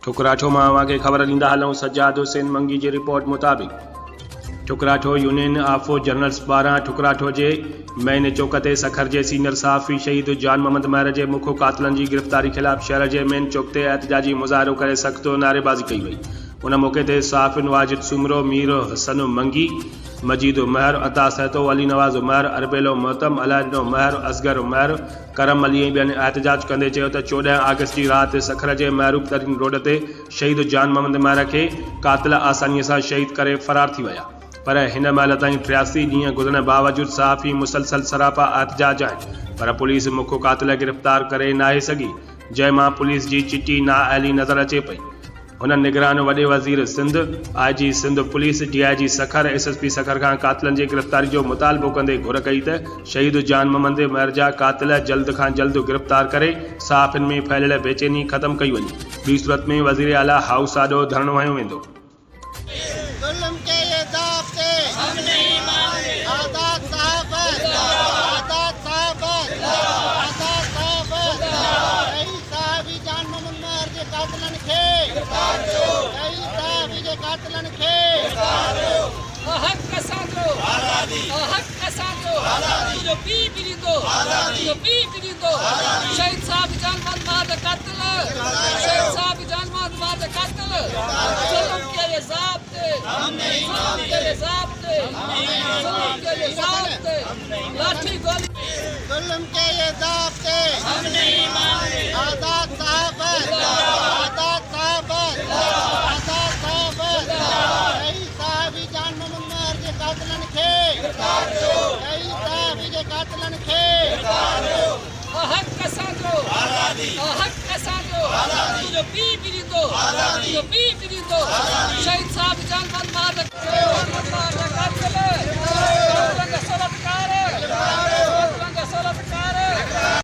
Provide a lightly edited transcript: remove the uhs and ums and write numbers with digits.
ठुकराठो मां अव्हांखे ख़बर ॾींदा हलूं। सज्जाद हुसैन मंगी जी रिपोर्ट मुताबिक़ ठुकराठो यूनियन ऑफ जर्नल्स पारां ठुकराठो जे मैन चौक ते सखर जे सीनियर सहाफ़ी शहीद जान मोहम्मद महर जे मुख्य कातिलनि जी गिरफ़्तारी ख़िलाफ़ शहर जे मैन चौक ते एहतजाजी मुज़ाहिरो करे सख़्त नारेबाज़ी कई वई। उन मौक़े ते सहाफ़ियुनि वाजिद सुमरो, मीर हसन मंगी, मजीद महर, अता सहतो, अली नवाज़ महर, अरबेलो मोहतम, अलादीनो महर, असगर महर, करम अली ऐं ॿियनि एहतजाज कंदे चयो त 14 अगस्त जी राति सखर जे महरूब तरीन रोड ते शहीद जान मोहम्मद महर खे कातिल आसानीअ सां शहीद करे फ़रार थी विया। पर हिन महिल ताईं 83 ॾींहं गुज़रण बावजूद सहाफ़ी मुसलसल सरापा एहतजाज आहिनि, पर पुलिस मुख्य कातिल गिरफ़्तार करे नाहे सघी, जंहिंमां पुलिस जी चिटी नाअहली नज़र अचे पई। हुन निगरान वॾे वज़ीर Sindh, IG Sindh police, DIG Sukkur, SSP Sukkur खां कातिलनि जी गिरफ़्तारी जो मुतालबो कंदे घुर कई त शहीद जान मोहम्मद महर जा कातिल जल्द खां जल्द गिरफ़्तार करे सहाफ़ियुनि में फैलियल बेचैनी ख़त्म कई वञे। ॿी सूरत में वज़ीर आला हाउस आॾो धरणो हयो वेंदो। शहीद साहब जान मोहम्मद महर कातिल, शहीद साहब जान मोहम्मद महर कातिल, जुल्म के लिए ज़ाब्ते, जुल्म के लिए ज़ाब्ते, जुल्म के लिए ज़ाब्ते, लाठी गोली, जुल्म के ये ज़ाब्ते हम नहीं माने। आज़ाद साहब, आज़ाद साहब, आज़ाद साहब, शहीद साहब जान मोहम्मद महर जे कातिलन खे शहीद साहब जे कातिलन खे हक असांजो आज़ादी, हक असांजो आज़ादी, जो पी ॾींदो, जो पी ॾींदो, शहीद साहब जान मोहम्मद महर